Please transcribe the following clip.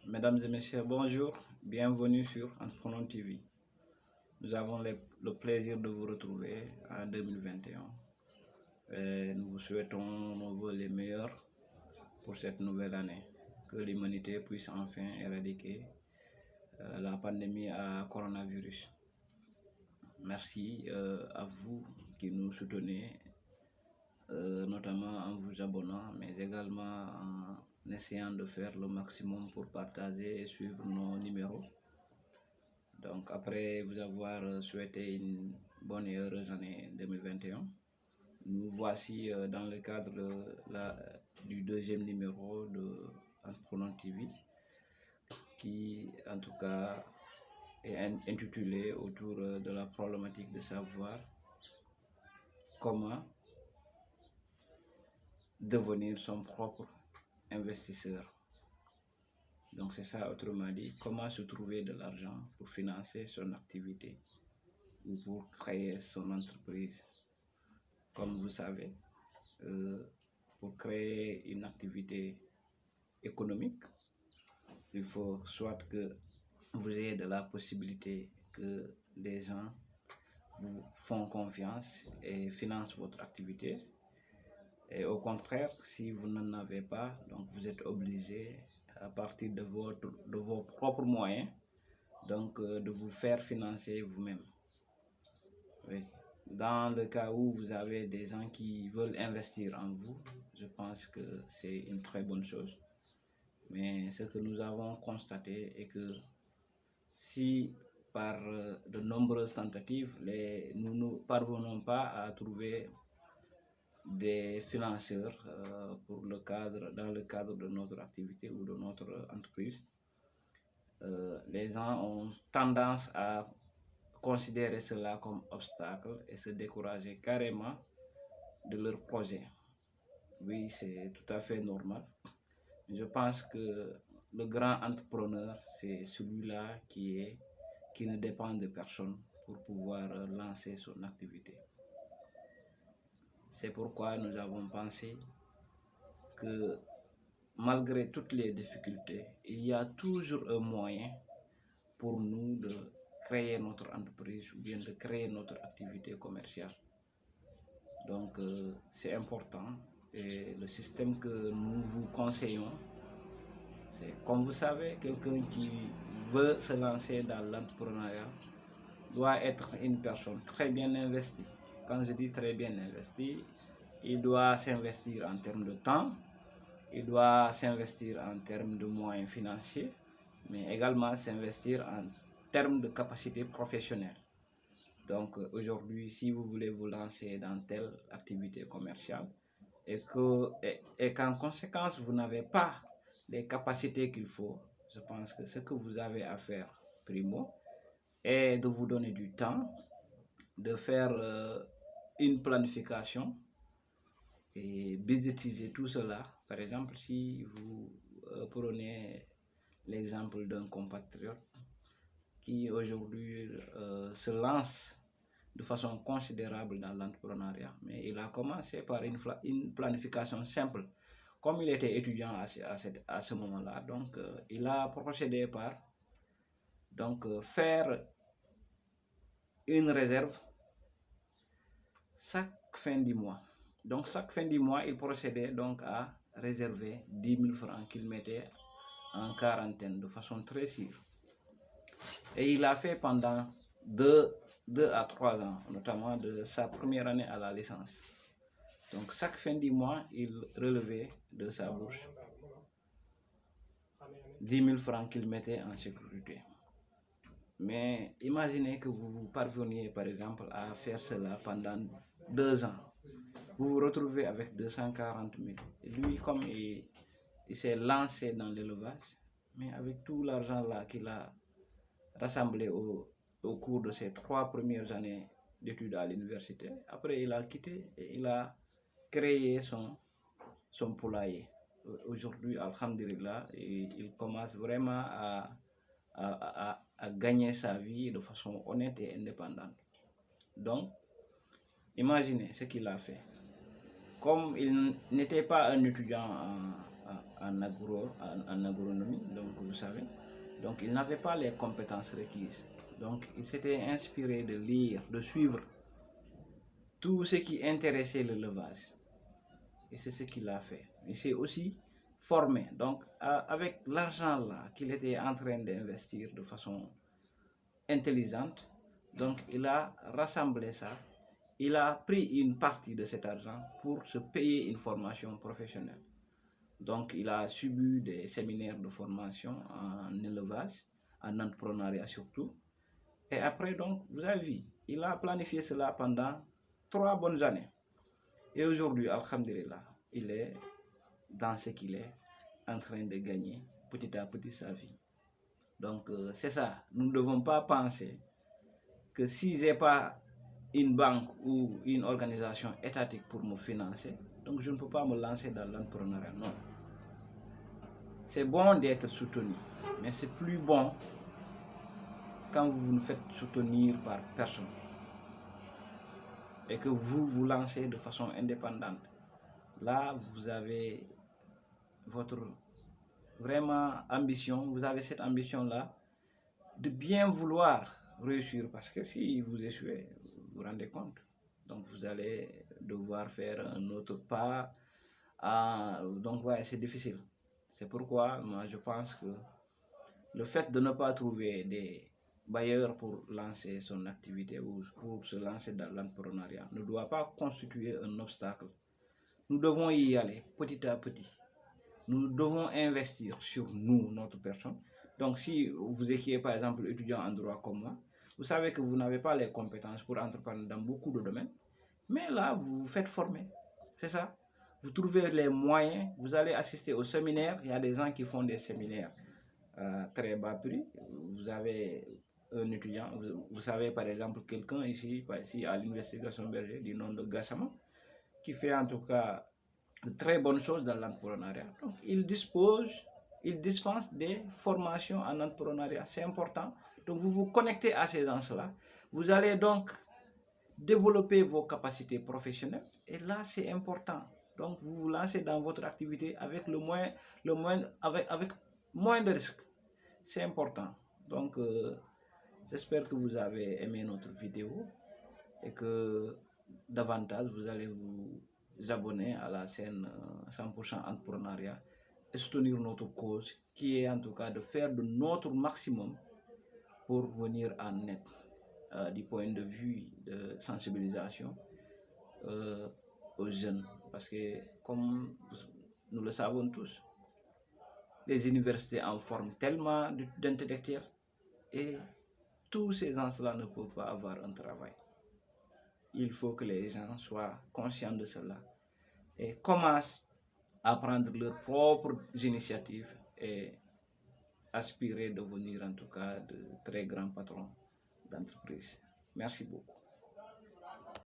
Mesdames et messieurs, bonjour, bienvenue sur Entrepreneur TV. Nous avons le plaisir de vous retrouver en 2021. Et nous vous souhaitons les meilleurs pour cette nouvelle année. Que l'humanité puisse enfin éradiquer la pandémie à coronavirus. Merci à vous qui nous soutenez, notamment en vous abonnant, mais également en essayant de faire le maximum pour partager et suivre nos numéros. Donc après vous avoir souhaité une bonne et heureuse année 2021, nous voici dans le cadre du deuxième numéro de Entrepreneur TV, qui en tout cas est intitulé autour de la problématique de savoir comment devenir son propre investisseur. Donc c'est ça, autrement dit, comment se trouver de l'argent pour financer son activité ou pour créer son entreprise. Comme vous savez, pour créer une activité économique, il faut soit que vous ayez de la possibilité que des gens vous font confiance et financent votre activité. Et au contraire, si vous n'en avez pas, donc vous êtes obligé à partir de vos propres moyens, donc de vous faire financer vous-même. Oui. Dans le cas où vous avez des gens qui veulent investir en vous, je pense que c'est une très bonne chose. Mais ce que nous avons constaté est que si par de nombreuses tentatives, nous ne parvenons pas à trouver des financeurs dans le cadre de notre activité ou de notre entreprise, les gens ont tendance à considérer cela comme obstacle et se décourager carrément de leur projet. Oui, c'est tout à fait normal. Je pense que le grand entrepreneur, c'est celui-là qui ne dépend de personne pour pouvoir lancer son activité. C'est pourquoi nous avons pensé que malgré toutes les difficultés, il y a toujours un moyen pour nous de créer notre entreprise ou bien de créer notre activité commerciale. Donc c'est important, et le système que nous vous conseillons, c'est, comme vous savez, quelqu'un qui veut se lancer dans l'entrepreneuriat doit être une personne très bien investie. Quand je dis très bien investi, il doit s'investir en termes de temps, il doit s'investir en termes de moyens financiers, mais également s'investir en termes de capacité professionnelle. Donc aujourd'hui, si vous voulez vous lancer dans telle activité commerciale et qu'en conséquence, vous n'avez pas les capacités qu'il faut, je pense que ce que vous avez à faire, primo, est de vous donner du temps, de faire une planification et budgétiser tout cela. Par exemple, si vous prenez l'exemple d'un compatriote qui aujourd'hui se lance de façon considérable dans l'entrepreneuriat, mais il a commencé par une planification simple. Comme il était étudiant à ce moment-là, donc il a procédé par faire une réserve chaque fin du mois. Donc chaque fin du mois, il procédait donc à réserver 10 000 francs qu'il mettait en quarantaine de façon très sûre. Et il a fait pendant 2 à 3 ans, notamment de sa première année à la licence. Donc chaque fin du mois, il relevait de sa bourse 10 000 francs qu'il mettait en sécurité. Mais imaginez que vous parveniez par exemple à faire cela pendant 2 ans. Vous vous retrouvez avec 240 000. Et lui, comme il s'est lancé dans l'élevage, mais avec tout l'argent là qu'il a rassemblé au cours de ses 3 premières années d'études à l'université, après il a quitté et il a créé son poulailler. Aujourd'hui, alhamdulillah, il commence vraiment à gagner sa vie de façon honnête et indépendante. Donc, imaginez ce qu'il a fait. Comme il n'était pas un étudiant en agronomie, donc vous savez. Donc il n'avait pas les compétences requises. Donc il s'était inspiré de lire, de suivre tout ce qui intéressait le levage. Et c'est ce qu'il a fait. Il s'est aussi formé. Donc avec l'argent là qu'il était en train d'investir de façon intelligente, donc il a rassemblé ça. Il a pris une partie de cet argent pour se payer une formation professionnelle. Donc, il a subi des séminaires de formation en élevage, en entrepreneuriat surtout. Et après, donc, vous avez vu, il a planifié cela pendant 3 bonnes années. Et aujourd'hui, alhamdulillah, il est dans ce qu'il est, en train de gagner petit à petit sa vie. Donc, c'est ça. Nous ne devons pas penser que si je n'ai pas une banque ou une organisation étatique pour me financer, donc je ne peux pas me lancer dans l'entrepreneuriat. Non. C'est bon d'être soutenu, mais c'est plus bon quand vous vous faites soutenir par personne et que vous vous lancez de façon indépendante. Là, vous avez votre vraiment ambition, vous avez cette ambition-là de bien vouloir réussir, parce que si vous échouez, vous vous rendez compte. Donc vous allez devoir faire un autre pas. Donc ouais, c'est difficile. C'est pourquoi moi je pense que le fait de ne pas trouver des bailleurs pour lancer son activité ou pour se lancer dans l'entrepreneuriat ne doit pas constituer un obstacle. Nous devons y aller petit à petit. Nous devons investir sur nous, notre personne. Donc si vous étiez par exemple étudiant en droit comme moi, vous savez que vous n'avez pas les compétences pour entreprendre dans beaucoup de domaines, mais là vous vous faites former, c'est ça. Vous trouvez les moyens, vous allez assister au séminaire, il y a des gens qui font des séminaires très bas prix. Vous avez un étudiant, vous savez par exemple quelqu'un ici à l'université Gaston Berger du nom de Gassama, qui fait en tout cas de très bonnes choses dans l'entrepreneuriat. Donc il dispense des formations en entrepreneuriat, c'est important. Donc vous vous connectez à ces gens-là, vous allez donc développer vos capacités professionnelles et là c'est important. Donc vous vous lancez dans votre activité avec avec moins de risques. C'est important. Donc j'espère que vous avez aimé notre vidéo et que davantage vous allez vous abonner à la chaîne 100% entrepreneuriat et soutenir notre cause, qui est en tout cas de faire de notre maximum pour venir en aide du point de vue de sensibilisation aux jeunes. Parce que comme nous le savons tous, les universités en forment tellement d'intellectuels et tous ces gens-là ne peuvent pas avoir un travail. Il faut que les gens soient conscients de cela et commencent à prendre leurs propres initiatives et aspirer à devenir en tout cas de très grands patrons d'entreprise. Merci beaucoup.